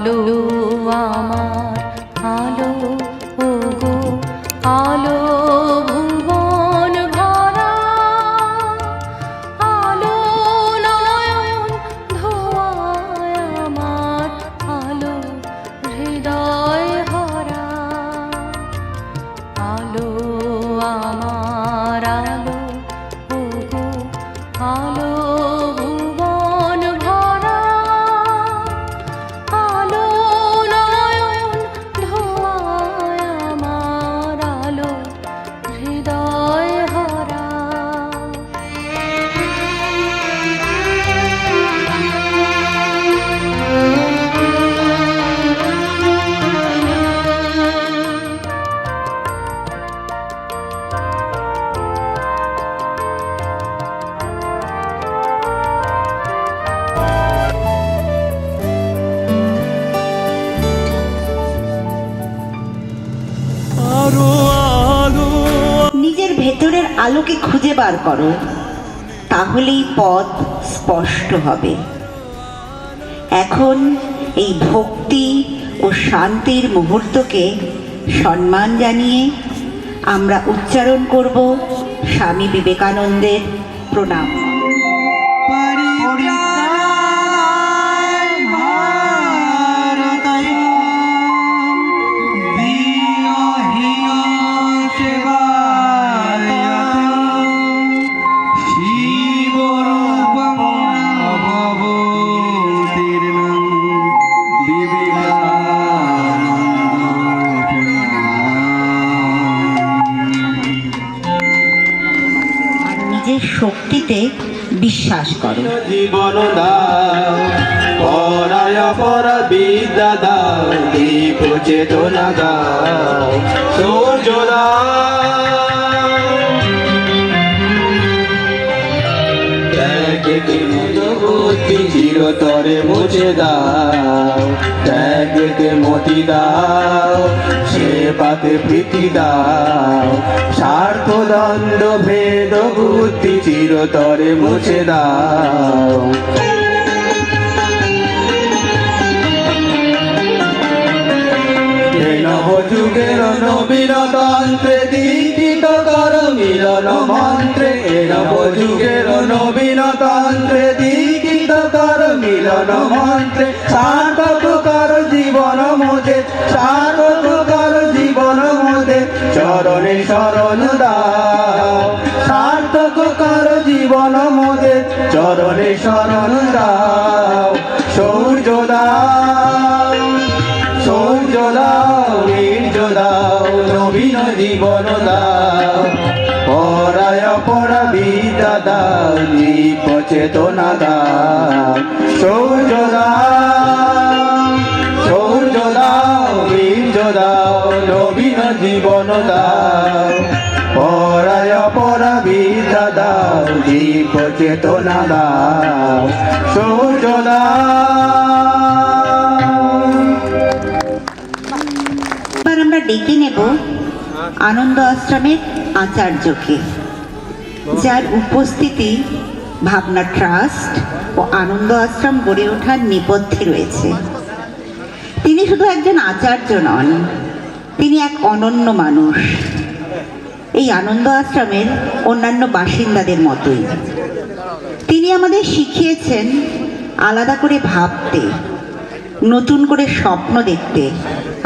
আলো আমার আলো ওগো আলো ভুবন ভরা আলো নয়ন ধোয়ায় আমার আলো হৃদয় ভরা আলো আমার আলো ওগো আলো ভুবন ভরা আলো নয়ন ধোয়ায় আমার আলো হৃদয় ভরা নিজের ভেতরের আলোকে খুঁজে বার করো, তাহলেই পথ স্পষ্ট হবে। এখন এই ভক্তি ও শান্তির মুহূর্তকে সম্মান জানিয়ে আমরা উচ্চারণ করব স্বামী বিবেকানন্দের প্রণাম। শক্তিতে বিশ্বাস করো। জীবন দাও, পরায় পরা বিদ্যা দাও, দীপ চেতনা দাও, সূর্য বুদ্ধি চিরতরে মুছে দাও, ত্যাগকে মতি দাও, সে পাতে প্রীতি দাও, স্বার্থ দ্বন্দ্ব ভেদ বুদ্ধি চিরতরে মুছে দাও। নবযুগের নবীন তন্ত্রে দীক্ষিত কর মিলন মন্ত্রে, নবযুগের নবীন তন্ত্রে দীক্ষিত কর মিলন মন্ত্রে, সার্থক কর জীবন মোদের, সার্থক কর জীবন মোদের, চরণে শরণ দাও, সার্থক কর জীবন মোদের, চরণে শরণ দাও, সূর্য দাও, সূর্য দাও, বীর্য দাও, নবীন জীবন দাও, পরায় পরা বিদ্যা দাও, দীপ চেতনা দাও, সূর্য দাও, সূর্য দাও, বীর্য দাও, নবীন জীবন দাও, পরায় পরা বিদ্যা দাও, দীপ চেতনা দাও, সূর্য দাও। আমরা ডেকে নেব আনন্দ আশ্রমের আচার্যকে, যার উপস্থিতি ভাবনা ট্রাস্ট ও আনন্দ আশ্রম গড়ে ওঠার নেপথ্যে রয়েছে। তিনি শুধু একজন আচার্য নন, তিনি এক অনন্য মানুষ। এই আনন্দ আশ্রমের অন্যান্য বাসিন্দাদের মতোই তিনি আমাদের শিখিয়েছেন আলাদা করে ভাবতে, নতুন করে স্বপ্ন দেখতে,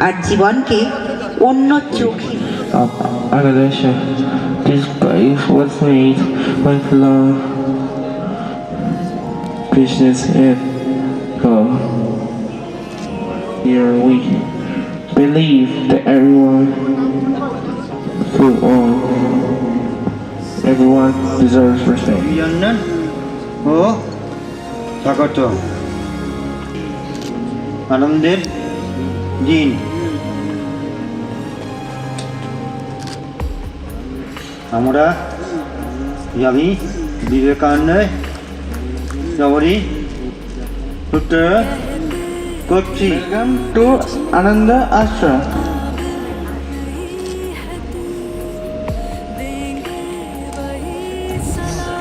আর জীবনকে অন্য চোখে। Organization. This place was made with love, business, and God. Here we believe that everyone deserves respect. ও স্বাগত। আনন্দের দিন। আমরা স্বামী বিবেকানন্দের সবারই সূত্র করছি। Welcome to Ananda Ashram.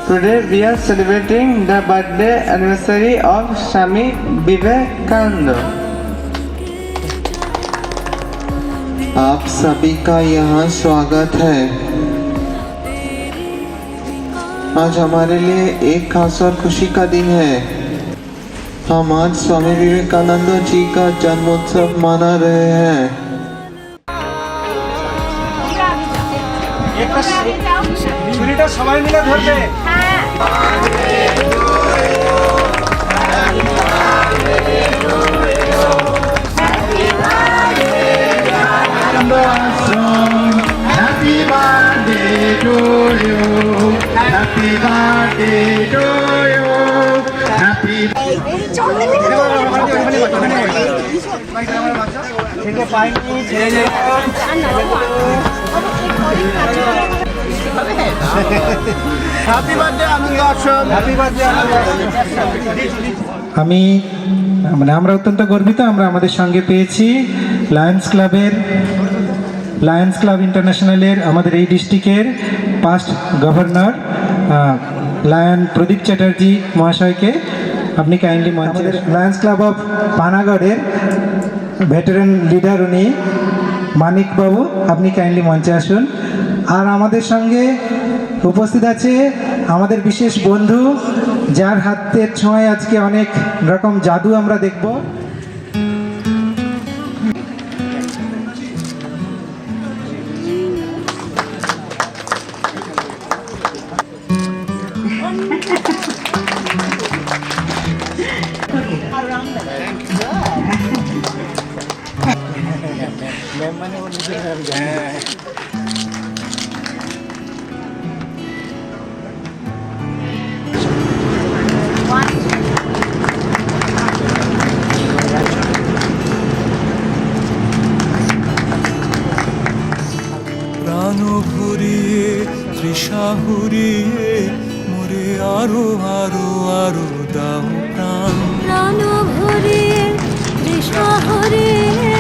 Today we are celebrating the birthday anniversary of Swami Vivekananda. आप सभी का यहाँ स्वागत है। आज हमारे लिए एक खास और खुशी का दिन है। हम आज स्वामी विवेकानंद जी का जन्मोत्सव मना रहे हैं। ছুরিটা সবাই মিলে ধরবে। Happy birthday to you. Happy birthday to you. Happy happy birthday Anand Ashram. Happy birthday Anand Ashram. আমরা অত্যন্ত গর্বিত আমরা আমাদের সঙ্গে পেয়েছি লায়ন্স ক্লাব ইন্টারন্যাশনালের আমাদের এই ডিস্ট্রিক্টের past governor lion Pradip Chatterjee মহাশয়কে। আপনি কাইন্ডলি আমাদের লায়ন্স ক্লাব অফ পানাগড়ের ভেটারেন লিডার উনি মানিকবাবু, আপনি কাইন্ডলি মঞ্চে আসুন। আর আমাদের সঙ্গে উপস্থিত আছে আমাদের বিশেষ বন্ধু, যার হাতের ছোঁয়ায় আজকে অনেক রকম জাদু আমরা দেখব। প্রাণ ভরিয়ে তৃষা ভরিয়ে মোরে আরো আরো আরো দাও প্রাণ। প্রাণ ভরিয়ে তৃষা হরিয়ে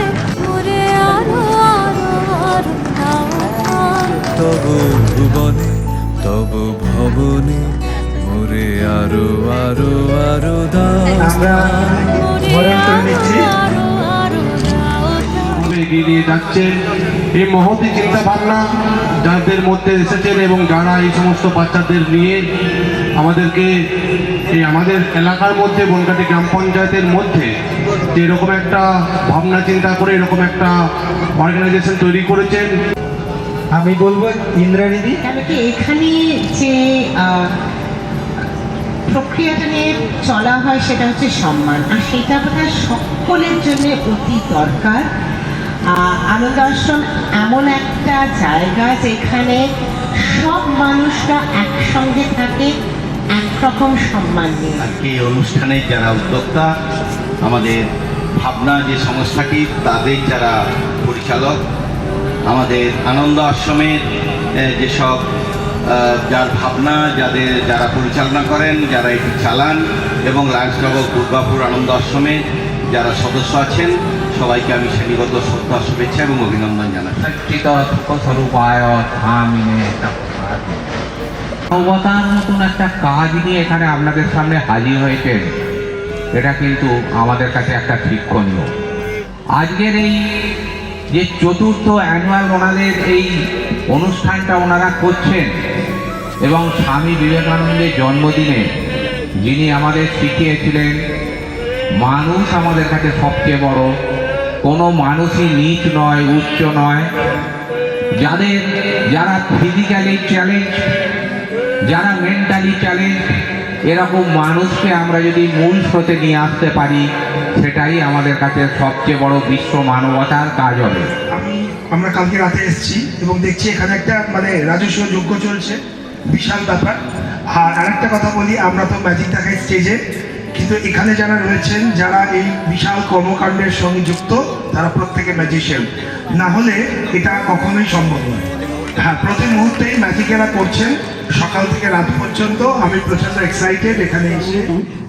মোরে আরো আরো আরো দাও প্রাণ। তব ভুবনে তব ভবনে মোরে আরো আরো আরো দাও। আমরা বরণ করে নিচ্ছি। এগিয়ে নিয়ে যাচ্ছেন এই মহতি চিন্তা ভাবনা যাদের মধ্যে এসেছেন এবং যারা এই সমস্ত বাচ্চাদের নিয়ে আমাদেরকে এই আমাদের এলাকার মধ্যে বনকাটি গ্রাম পঞ্চায়েতের মধ্যে যে এরকম একটা ভাবনা চিন্তা করে এরকম একটা অর্গানাইজেশন তৈরি করেছেন। আমি বলবো ইন্দ্রাণীদি। কেন কি এখানে যে প্রক্রিয়াটা নিয়ে চলা হয় সেটা হচ্ছে সম্মান, আর সেটা বোধহয় সকলের জন্য অতি দরকার। আনন্দ আশ্রম এমন একটা জায়গা যেখানে সব মানুষরা একসঙ্গে থাকে একরকম সম্মান নিয়ে। এই অনুষ্ঠানে যারা উদ্যোক্তা, আমাদের ভাবনা যে সংস্থাটি তাদের যারা পরিচালক, আমাদের আনন্দ আশ্রমের যেসব যার ভাবনা যারা পরিচালনা করেন, যারা এটি চালান, এবং লায়ন্স ক্লাব অফ দুর্গাপুর আনন্দ আশ্রমে যারা সদস্য আছেন, সবাইকে আমি শ্রেণীগত শ্রদ্ধা, শুভেচ্ছা এবং অভিনন্দন জানাচ্ছি। মানবতার মতন একটা কাজ নিয়ে এখানে আপনাদের সামনে হাজির হয়েছেন, এটা কিন্তু আমাদের কাছে একটা শিক্ষণীয়। আজকের এই যে চতুর্থ অ্যানুয়াল ওনাদের এই অনুষ্ঠানটা ওনারা করছেন, এবং স্বামী বিবেকানন্দের জন্মদিনে যিনি আমাদের শিখিয়েছিলেন মানুষ আমাদের কাছে সবচেয়ে বড়, কোনো মানুষই নীচ নয়, উচ্চ নয়। যারা ফিজিক্যালি চ্যালেঞ্জ, যারা মেন্টালি চ্যালেঞ্জ, এরকম মানুষকে আমরা যদি মূল স্রোতে নিয়ে আসতে পারি, সেটাই আমাদের কাছে সবচেয়ে বড় বিশ্ব মানবতার কাজ হবে। আমরা কালকে রাতে এসেছি এবং দেখছি এখানে একটা রাজস্ব যজ্ঞ চলছে, বিশাল ব্যাপার। আর আরেকটা কথা বলি, আমরা তো ম্যাজিক দেখাই স্টেজে, কিন্তু এখানে যারা রয়েছেন, যারা এই বিশাল কর্মকাণ্ডের সঙ্গে যুক্ত, তারা প্রত্যেকে ম্যাজিশিয়ান, না হলে এটা কখনোই সম্ভব নয়। হ্যাঁ, প্রতি মুহূর্তেই ম্যাজিকেরা করছেন, সকাল থেকে রাত পর্যন্ত। আমি প্রচন্ড এক্সাইটেড এখানে এসে।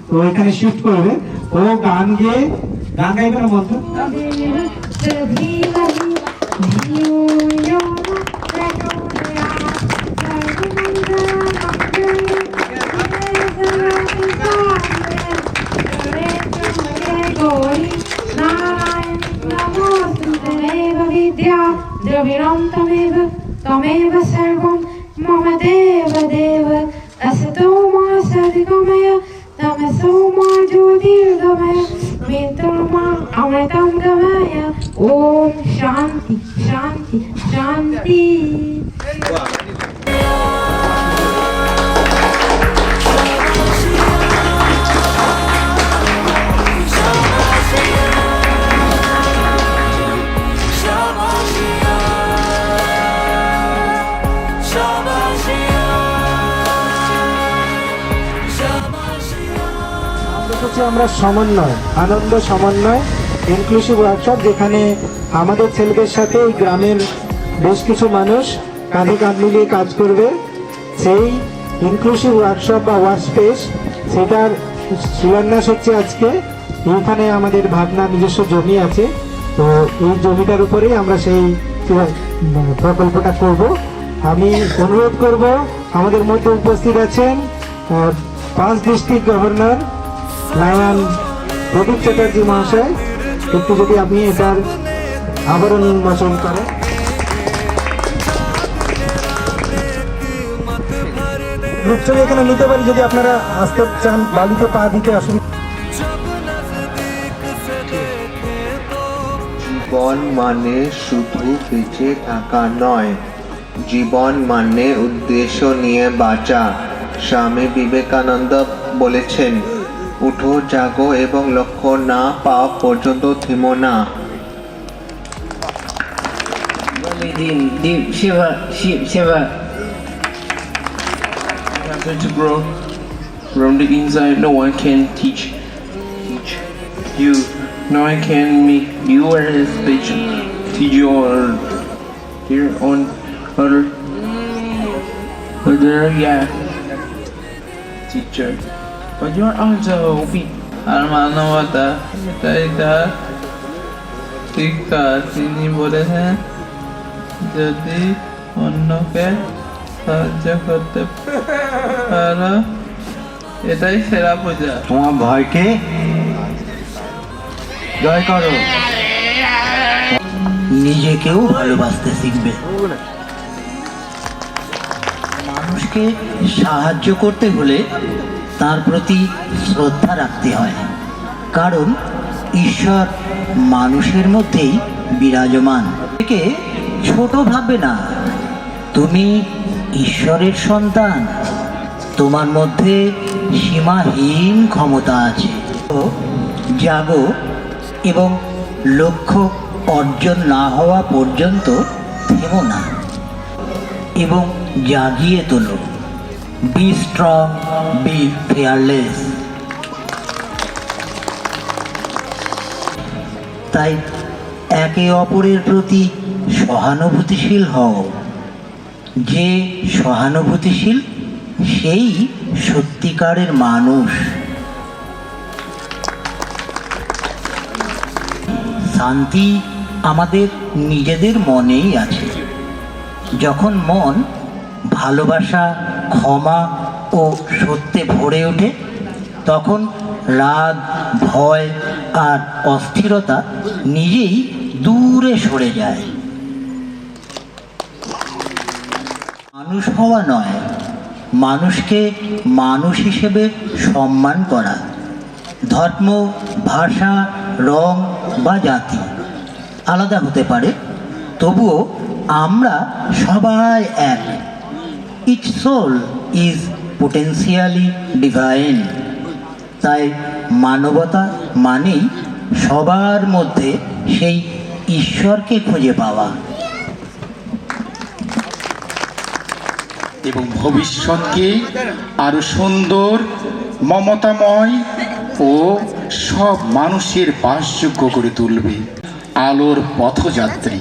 তো এখানে শুট করবে, ও গান গাইবে না বলতো। Namo Vasudeva Vidya त्वमेव सर्वं मम देवदेव असतो मा सद्गमय तमसो मा ज्योतिर्गमय मृत्युर्मा अमृतं गमय ॐ शान्ति शान्ति शान्ति। আমরা সমন্বয় আনন্দ সমন্বয় ইনক্লুসিভ ওয়ার্কশপ, যেখানে আমাদের ছেলেদের সাথে এই গ্রামের বেশ কিছু মানুষ কাঁধে কাঁধ মিলিয়ে কাজ করবে। সেই ইনক্লুসিভ ওয়ার্কশপ বা ওয়ার্ক স্পেস, সেটার শিলান্যাস হচ্ছে আজকে। এইখানে আমাদের ভাবনা নিজস্ব জমি আছে, তো এই জমিটার উপরেই আমরা সেই প্রকল্পটা করব। আমি অনুরোধ করব, আমাদের মধ্যে উপস্থিত আছেন 5 district governor lion Pradip Chatterjee মহাশয়, একটু যদি আপনি এটার আবরণ উন্মোচন করেন। গ্রুপছবি এখানে নিতে পারি যদি আপনারা আসতে চান, বালিতে পা দিতে অসুবিধা। জীবন মানে শুধু বেঁচে থাকা নয়, জীবন মানে উদ্দেশ্য নিয়ে বাঁচা। স্বামী বিবেকানন্দ বলেছেন, উঠো জাগো এবং লক্ষ্য না পাওয়া পর্যন্ত থেমো না। To grow from the inside, no one can teach you. No one can make you a special. Teach you your own other teacher. But you are also weak. আর মানবতা এটাই তার শিক্ষা। তিনি বলেছেন, যদি অন্যকে সাহায্য করতে পারো, এটাই সেরা পূজা। তোমার ভয়কে জয় করো, নিজেকেও ভালোবাসতে শিখবে। মানুষকে সাহায্য করতে হলে তার প্রতি শ্রদ্ধা রাখতে হয়, কারণ ঈশ্বর মানুষের মধ্যেই বিরাজমান। একে ছোট ভাববে না, তুমি ঈশ্বরের সন্তান, তোমার মধ্যে সীমাহীন ক্ষমতা আছে। জাগো এবং লক্ষ্য অর্জন না হওয়া পর্যন্ত থেমো না এবং জাগিয়ে তোলো। Be strong, be fearless. তাই একে অপরের প্রতি সহানুভূতিশীল হও। যে সহানুভূতিশীল সেই সত্যিকারের মানুষ। শান্তি আমাদের নিজেদের মনেই আছে। যখন মন ভালোবাসা, ক্ষমা ও সত্যে ভরে ওঠে, তখন রাগ, ভয় আর অস্থিরতা নিজেই দূরে সরে যায়। মানুষ হওয়া নয়, মানুষকে মানুষ হিসেবে সম্মান করা। ধর্ম, ভাষা, রং বা জাতি আলাদা হতে পারে, তবুও আমরা সবাই এক। Each soul is potentially divine. তাই মানবতা মানেই সবার মধ্যে সেই ঈশ্বরকে খুঁজে পাওয়া এবং ভবিষ্যৎকে আরো সুন্দর, মমতাময় ও সব মানুষের বাসযোগ্য করে তুলবে। আলোর পথযাত্রী।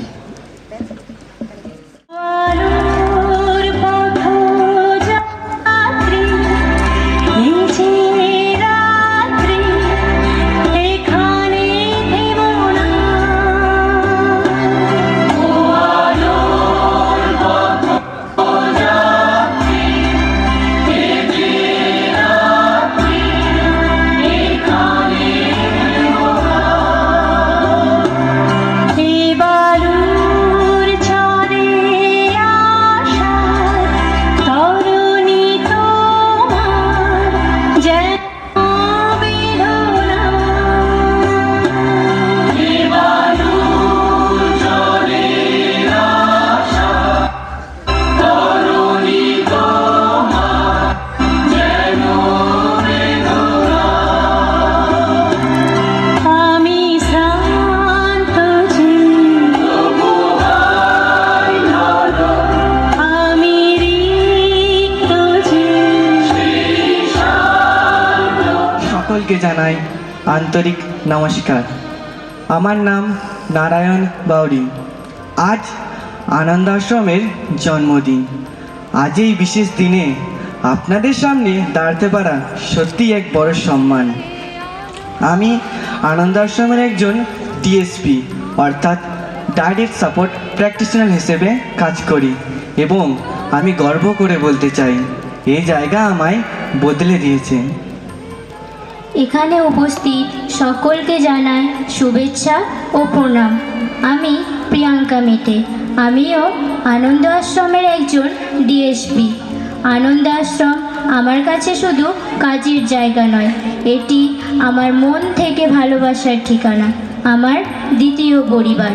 বালু সকলকে জানাই আন্তরিক নমস্কার। আমার নাম নারায়ণ বাউরি। আজ আনন্দ আশ্রমের জন্মদিন। আজ এই বিশেষ দিনে আপনাদের সামনে দাঁড়াতে পারা সত্যিই এক বড় সম্মান। আমি আনন্দ আশ্রমের একজন ডিএসপি অর্থাৎ ডাইরেক্ট সাপোর্ট প্র্যাকটিশনার হিসেবে কাজ করি এবং আমি গর্ব করে বলতে চাই এই জায়গা আমায় বদলে দিয়েছে। এখানে উপস্থিত সকলকে জানাই শুভেচ্ছা ও প্রণাম। আমি প্রিয়াঙ্কা মেটে। আমিও আনন্দ আশ্রমের একজন ডিএসপি। আনন্দ আশ্রম আমার কাছে শুধু কাজের জায়গা নয়, এটি আমার মন থেকে ভালোবাসার ঠিকানা, আমার দ্বিতীয় পরিবার।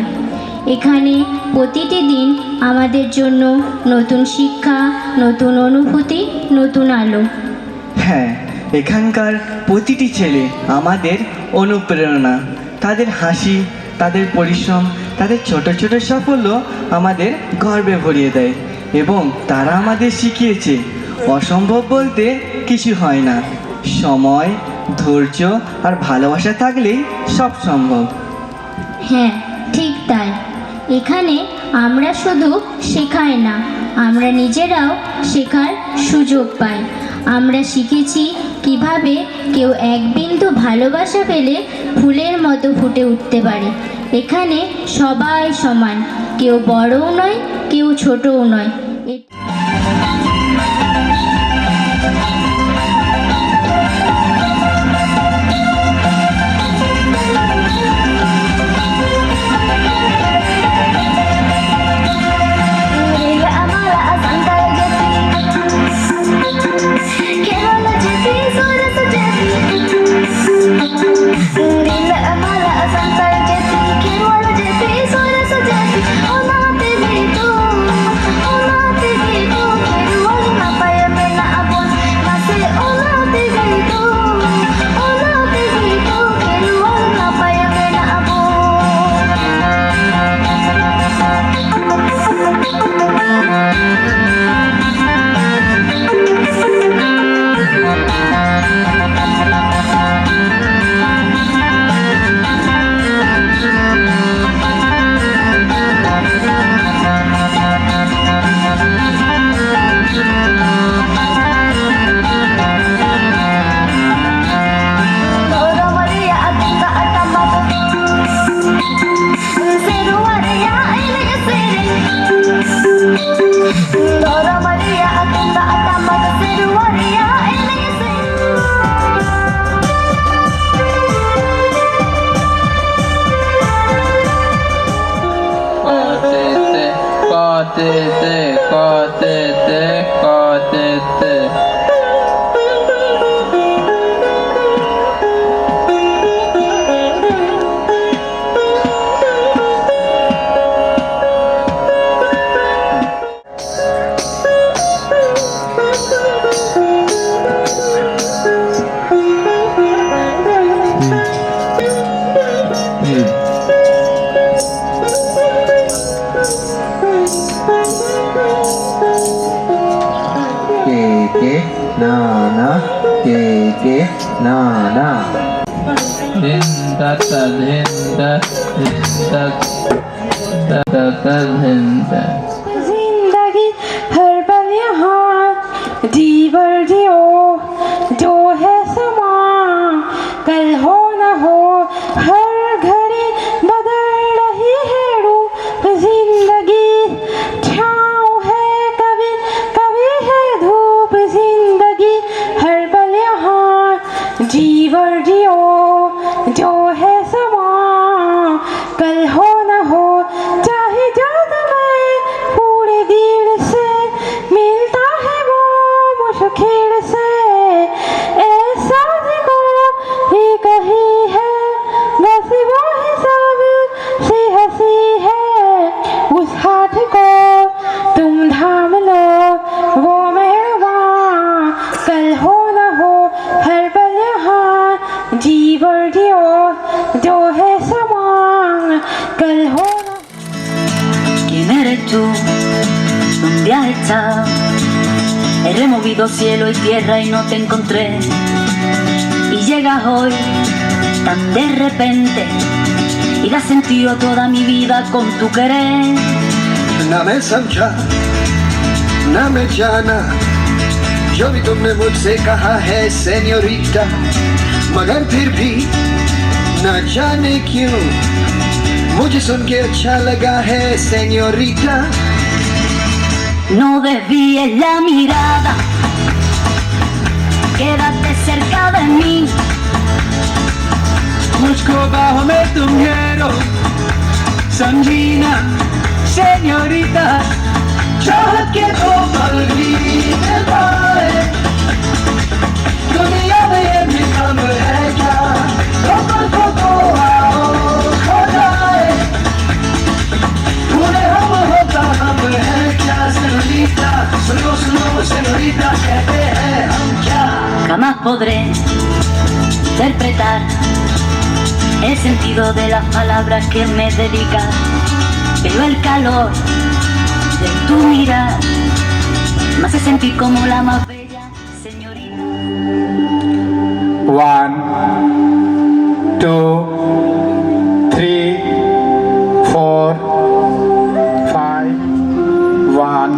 এখানে প্রতিটি দিন আমাদের জন্য নতুন শিক্ষা, নতুন অনুভূতি, নতুন আলো। হ্যাঁ, এখানকার প্রতিটি ছেলে আমাদের অনুপ্রেরণা। তাদের হাসি, তাদের পরিশ্রম, তাদের ছোট ছোট সাফল্য আমাদের গর্বে ভরিয়ে দেয় এবং তারা আমাদের শিখিয়েছে অসম্ভব বলতে কিছু হয় না। সময়, ধৈর্য আর ভালোবাসা থাকলেই সব সম্ভব। হ্যাঁ, ঠিক তাই। এখানে আমরা শুধু শেখাই না, আমরা নিজেরাও শেখার সুযোগ পাই। আমরা শিখেছি কিভাবে কেউ এক বিন্দু ভালোবাসা পেলে ফুলের মতো ফুটে উঠতে পারে। এখানে সবাই সমান, কেউ বড়ও নয়, কেউ ছোটও নয়। जिंदगी हर पल यहाँ जी भर जियो, जो है समा कल हो न हो, हर घड़ी बदल रही है रूप जिंदगी। छाँव है कभी कभी है धूप, जिंदगी हर पल यहाँ जी भर जियो, जो है समा कल हो न हो। चाहे जब मैं पूरे दिल से मिलता है वो मुश्किल से, ऐसा देखो ही कही है, बस वो ही सब से हंसी है। उस हाथ को तुम थाम लो, वो मेहरबान कल हो न हो, हर पल यहाँ जी भर जियो, जो है समान कल हो न। ¿Quién eres tú? ¿Dónde has estado? He removido cielo y tierra y no te encontré. Y llegas hoy tan de repente y das sentido a toda mi vida con tu querer. ना मैं समझा ना मैं जाना जो भी तुमने मुझसे कहा है सेन्योरिटा, मगर फिर भी न जाने क्यों मुझे सुन के अच्छा लगा है senorita. No desvíes la mirada, quédate cerca de mí. मुझको बाहों में तुम घेरो समझीना सेन्योरिटा. चाहत के तो पल भी मिल पाए दुनिया में ये भी कम है क्या, तो पल को आओ खो जाए पूरे हम होता हम है क्या सेन्योरिटा. सुनो सुनो सेन्योरिटा कहते हैं हम क्या. Jamás podré interpretar el sentido de las palabras que me dedicas, pero el calor de tu mirar me hace sentir como la más bella señorita. 1 2 3 4 5 1.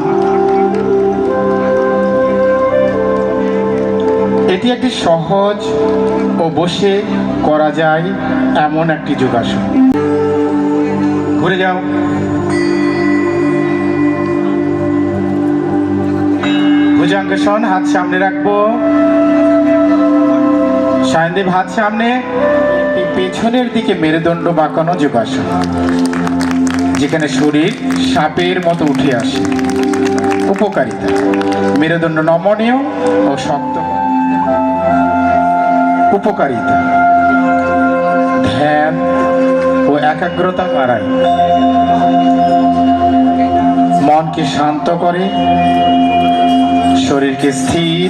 এটি একটি সহজ ও বসে করা যায় এমন একটি যোগাসন. ঘুরে যাও. ভুজঙ্গাসন, হাত সামনে রাখবো. সায়নদেব হাত সামনে. এই পেছনের দিকে মেরুদণ্ড বাঁকানো যোগাসন, যেখানে শরীর সাপের মতো উঠে আসে. উপকারিতা: মেরুদণ্ড নমনীয় ও শক্ত. উপকারিতা: ধ্যান ও একাগ্রতা বাড়ায়, মনকে শান্ত করে, শরীরকে স্থির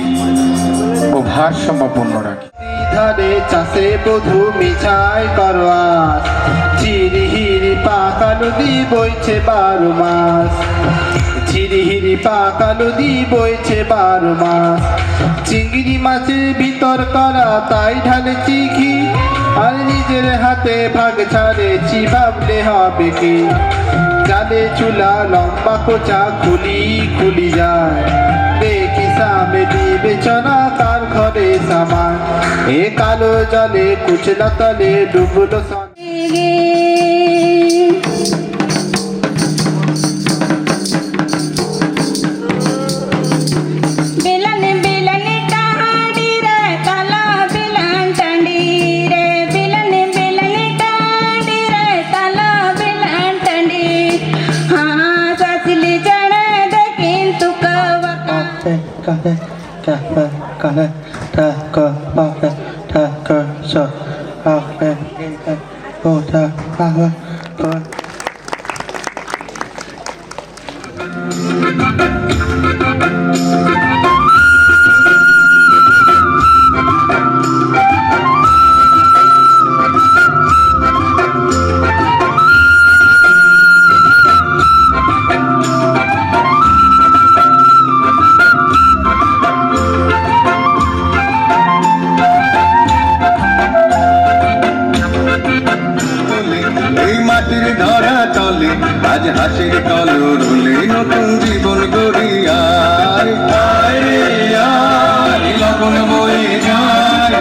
ও ভারসাম্যপূর্ণ রাখে. ধারে চাষে বধু মিছাই করোয়াস ঝিরিহিরি পাকা নদী বইছে 12 মাস. ঝিরিহিরি পাকা নদী বইছে 12 মাস. চিংড়ি মাছের ভিতর করা তাই ঢালেছি ঘি, আর নিজের হাতে ভাগ ছাড়েছি ভাবলে হবে কি. জালে চুলা লম্বা কোচা খুলি খুলি যায়, দেখি সামনে বিবেচনা তার ঘরে সামান. এ কালো জলে কুচলা তলে ডুবলো আজ হাসির কলর হলে নতুন জীবন গড়ি. আয় আয় রে আয়, লগন বয়ে যায়,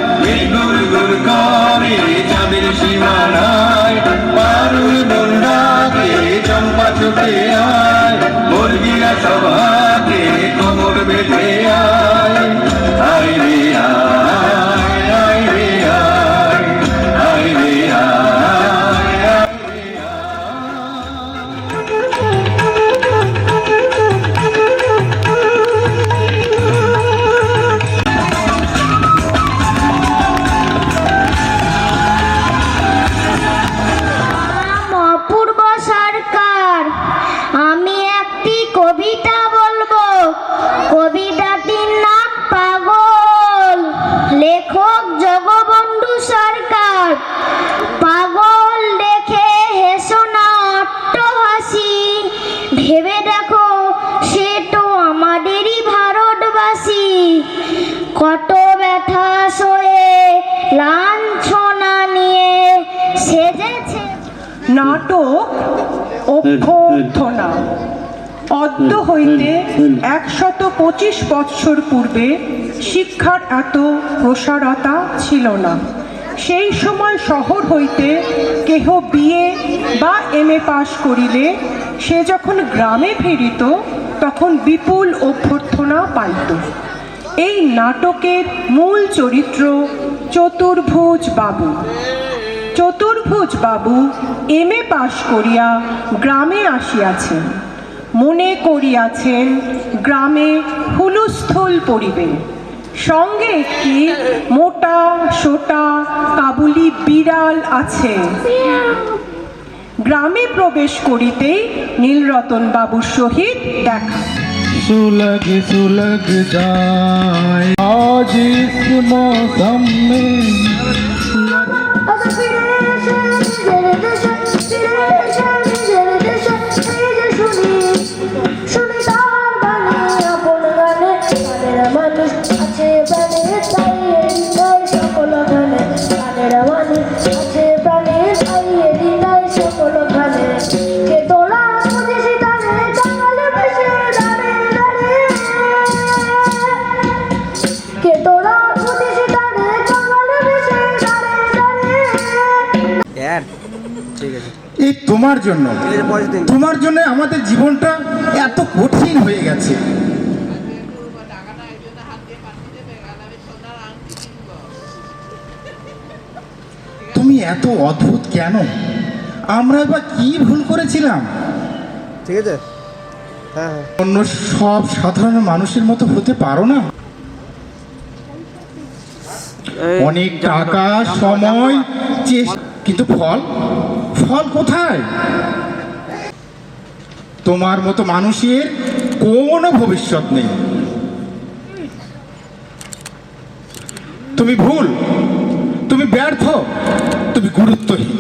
গুল গুল করে চাঁদের সীমানায়. পারুল বন্ডাকে চম্পা ছুটে আয়, মুরগিরা সভাকে কোমর বেঁধে আয়. আয় রে আয়, আয় রে আয়, আয় রে আয়. লাঞ্ছনা নিয়ে সেজেছে। নাটক অভ্যর্থনা অদ্য হইতে 125 বৎসর পূর্বে শিক্ষার এত প্রসারতা ছিল না। সেই সময় শহর হইতে কেহ বিএ বা এমএ পাশ করিলে সে যখন গ্রামে ফিরিত তখন বিপুল অভ্যর্থনা পাইত। এই নাটকের মূল চরিত্র চতুর্ভুজ বাবু। চতুর্ভুজ বাবু এমএ পাশ করিয়া গ্রামে আসিয়াছেন। মনে করিয়াছেন গ্রামে হুলস্থুল পড়িবে, সঙ্গে একটি মোটা সোটা কাবুলি বিড়াল আছে। গ্রামে প্রবেশ করিতেই নীলরতন বাবুর সহিত দেখা। सुलग सुलग जाए आज इस मौसम में এই তোমার জন্য আমাদের জীবনটা এত কঠিন হয়ে গেছে। তুমি এত অদ্ভুত কেন? আমরা বা কি ভুল করেছিলাম? ঠিক আছে, অন্য সব সাধারণ মানুষের মতো হতে পারো না? অনেক টাকা, সময়, চেষ্টা, কিন্তু ফল কোথায়? তোমার মতো মানুষের কোনো ভবিষ্যৎ নেই। তুমি ভুল, তুমি ব্যর্থ, তুমি গুরুত্বহীন।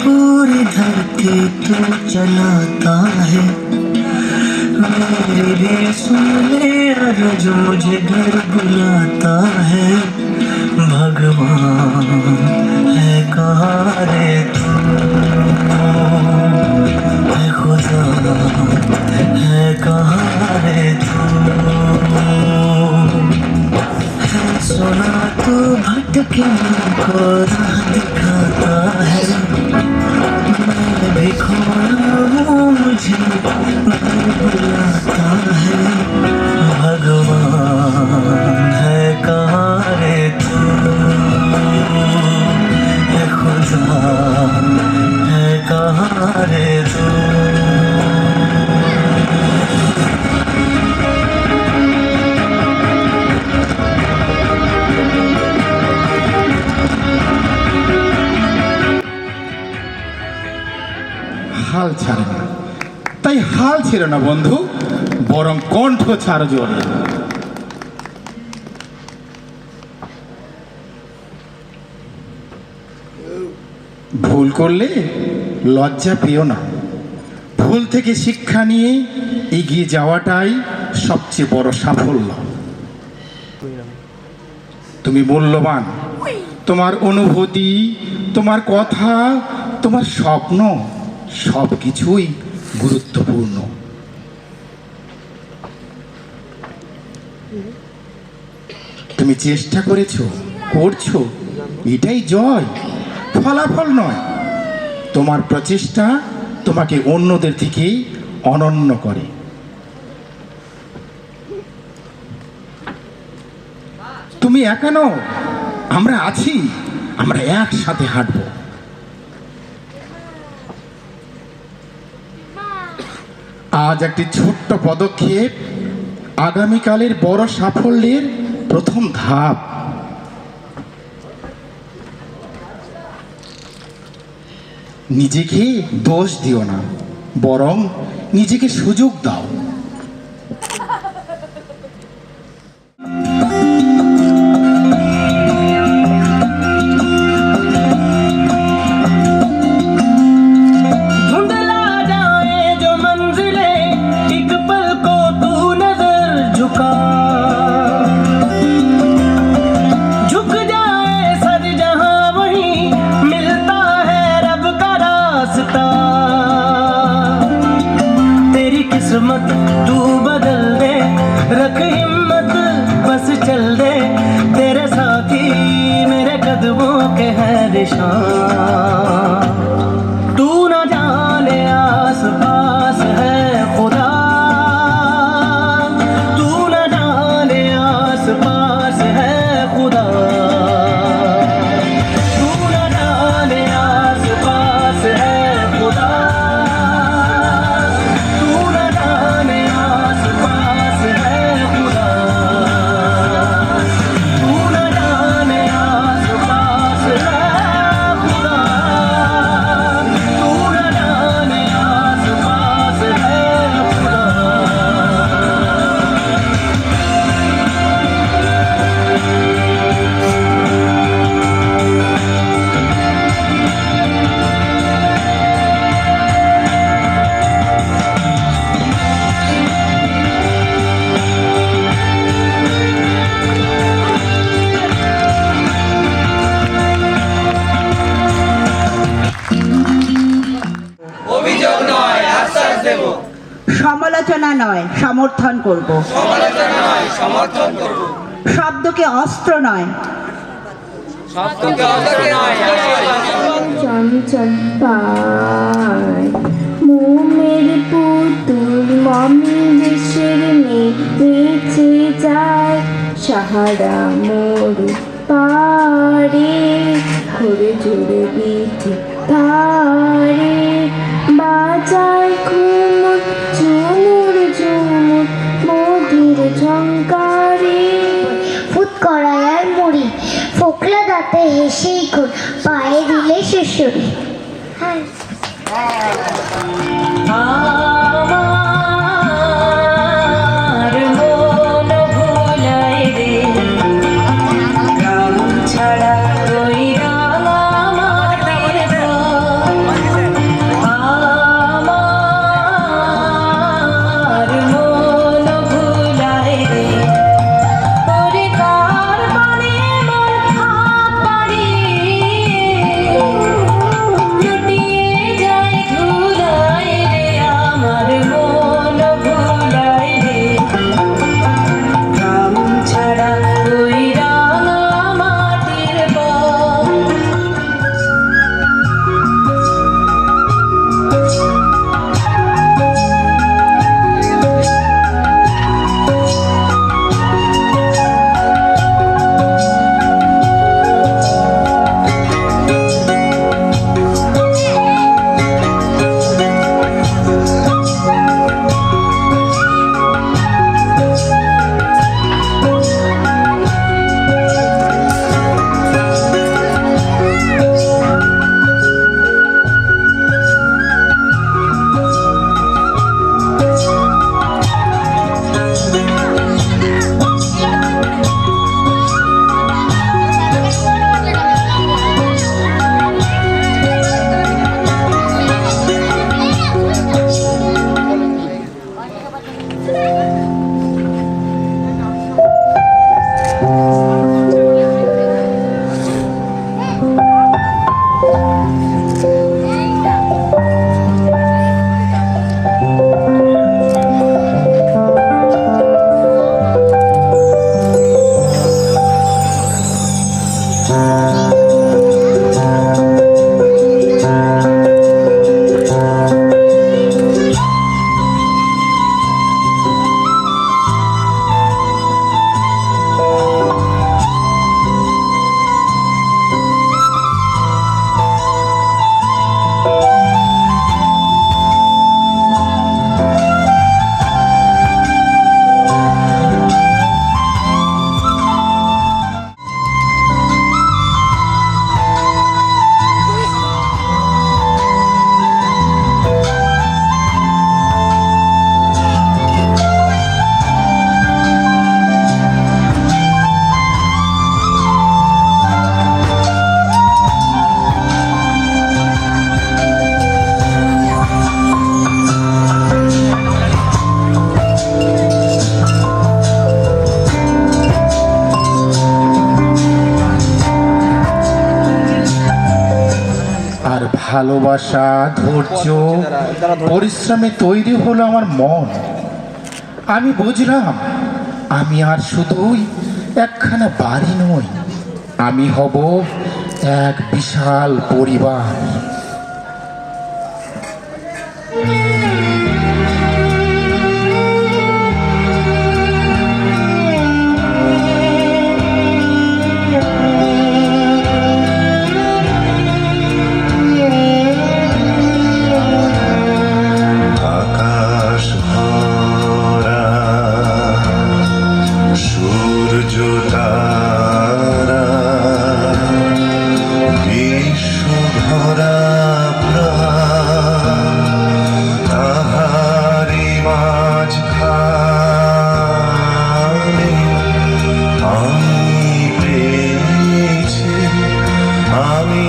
पूरी धरती तू चलाता है, मेरे भी सुन ले आज मुझे घर बुलाता है। भगवान है कहाँ रे तू, है खुदा है कहाँ रे तू। सुना तू भटके को राह दिखाता है, मैं भी खोया हूँ मुझे बुलाता है। भगवान है कहाँ रे तू, है खुदा है कहाँ रे तू। হাল ছাড়ে না, তাই হাল ছেড়ে না বন্ধু, বরং কণ্ঠ ছাড় জোরে। ভুল করলে লজ্জা পেও না। ভুল থেকে শিক্ষা নিয়ে এগিয়ে যাওয়াটাই সবচেয়ে বড় সাফল্য। তুমি মূল্যবান, তোমার অনুভূতি, তোমার কথা, তোমার স্বপ্ন সব কিছুই গুরুত্বপূর্ণ। তুমি চেষ্টা করেছো, করছো, এটাই জয়, ফলাফল নয়। তোমার প্রচেষ্টা তোমাকে অন্যদের থেকে অনন্য করে। তুমি একা নও, আমরা আছি, আমরা একসাথে হাঁটবো। আজ একটি ছোট্ট পদক্ষেপ আগামীকালের বড় সাফল্যের প্রথম ধাপ। নিজেকে দোষ দিও না, বরং নিজেকে সুযোগ দাও। সমালোচনা নয় সমর্থন করব। শব্দকে অস্ত্র নয়। চঞ্চল পায় মোমের পুতুল মমি দেশের মেয়ে বেঁচে যায় সাহারা মোর পারে ঘুরে জুড়ে বিধি ধারে বাজায় ঘুমুর ঝুমুর ঝুমুর মধুর ঝঙ্কারে ফুট করায় আর মুড়ি ফোকলা দাঁতে হেসেই খুন পায়ে দিলে শ্বশুরি। আমার মন ভুলায় রে গ্রাম ছাড়া ওই রাঙা মাটির ঘর। আমার মন ভুলায় রে ওরে কার বাড়ি মোর হাত বাড়ি লুটিয়ে যায় ধুলায় রে আমার মন ভুলায় রে গ্রাম ছাড়া ওই রাঙা মাটির ঘর। আর ভালোবাসা ধৈর্য পরিশ্রমে তৈরি হলো আমার মন। আমি বুঝলাম আমি আর শুধুই একখানা বাড়ি নই, আমি হব এক বিশাল পরিবার। আকাশ ভরা সূর্য তারা বিশ্ব ভরা প্রাণ তাহারি মাঝখানে আমি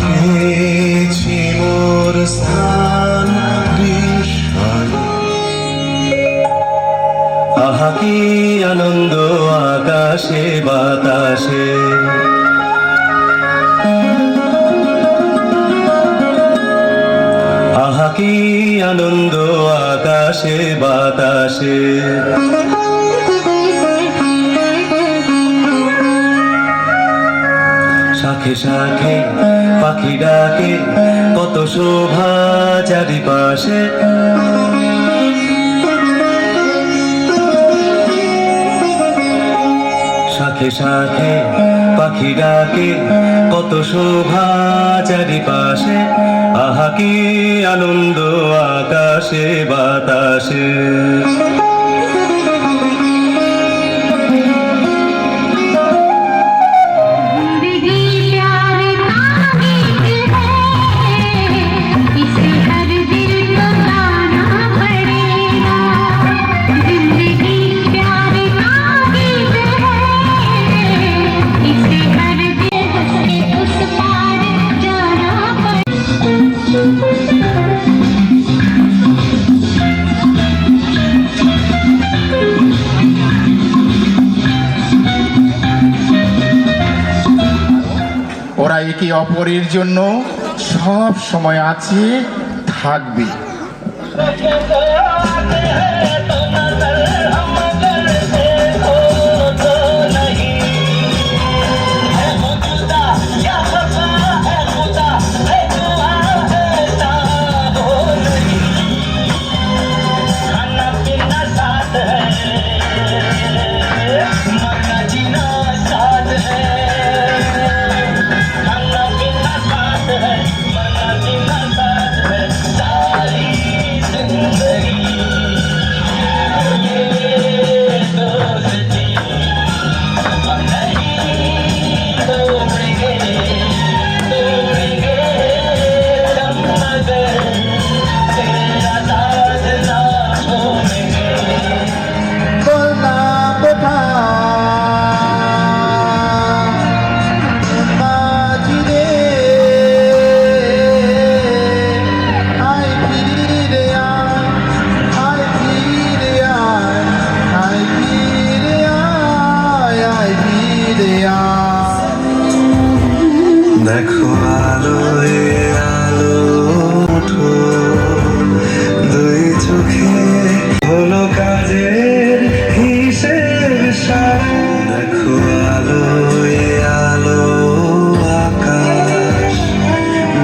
পেয়েছি মোর স্থান বিস্ময়। আহা কি আনন্দ আকাশে বাতাসে, আহা কি আনন্দ আকাশ আকাশে বাতাসে। শাখে শাখে পাখি ডাকে কত শোভা চারিপাশে। শাখে শাখে পাখি ডাকে কত শোভা চারিপাশে। আহা কি আনন্দ আকাশে বাতাসে। ওরা একে অপরের জন্য সব সময় আছে, থাকবে। দেখো আলো আলো ওঠো, দুই চোখে হলো কাজের হিসেব সারা। দেখো আলো আলো আকাশ,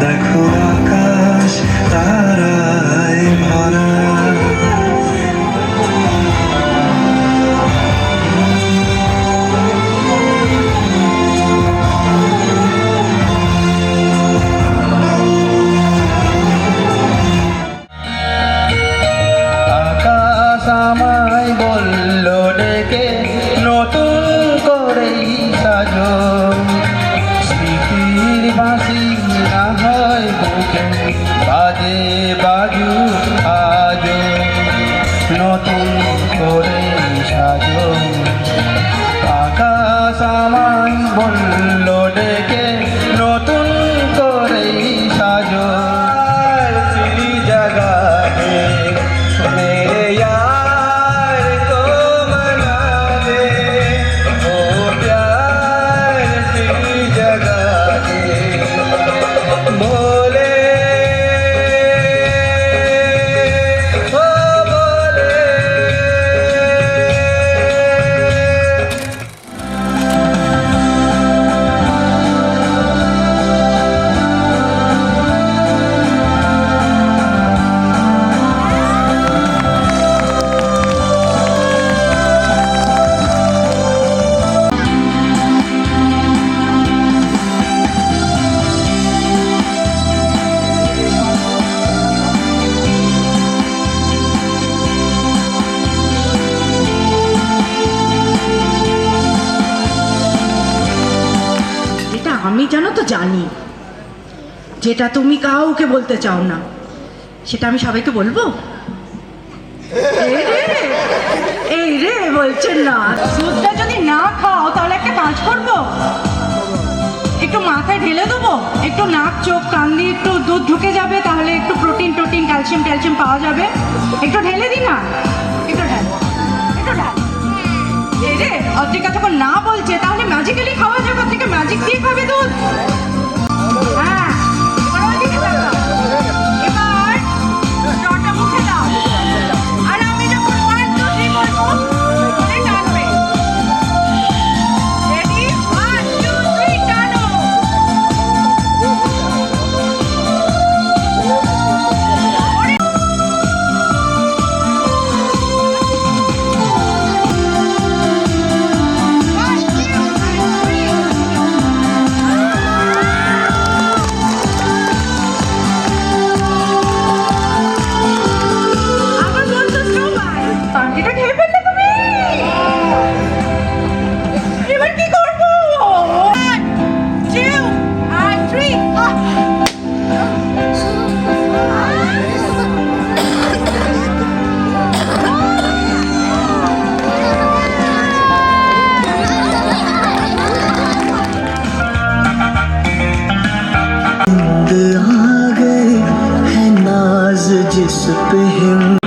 দেখো আকাশ তারায় ভরা। আমায় বলল ডেকে নতুন করেই সাজো, স্মৃতির বাঁশি না হয় বুকে বাজে বাজু আজো, নতুন করে সাজো। আকাশ আমায় বলল ডেকে নতুন করেই সাজো, জাগাতে মেরে यार को मना दे, ओ प्यार तेरी जगह दे, बोले ओ बोले। আমি জানো তো জানি, যেটা তুমি কাউকে বলতে চাও না সেটা আমি সবাইকে বলবো। এই রে বলছেন না, দুধটা যদি না খাও তাহলে একটা কাজ করবো, একটু মাথায় ঢেলে দেবো, একটু নাক চোখ কান দিয়ে একটু দুধ ঢুকে যাবে, তাহলে একটু প্রোটিন টোটিন ক্যালসিয়াম ট্যালসিয়াম পাওয়া যাবে। একটু ঢেলে দিই না, একটু ঢাল, একটু ঢাল। এই রে অদ্রিকা যখন না বলছে তাহলে ম্যাজিক্যালি খাওয়া যাবে, অদ্রিকা ম্যাজিক দিয়ে খাবে দুধ। হ্যাঁ এবার জলটা মুখে দাও। जिस पे हिंद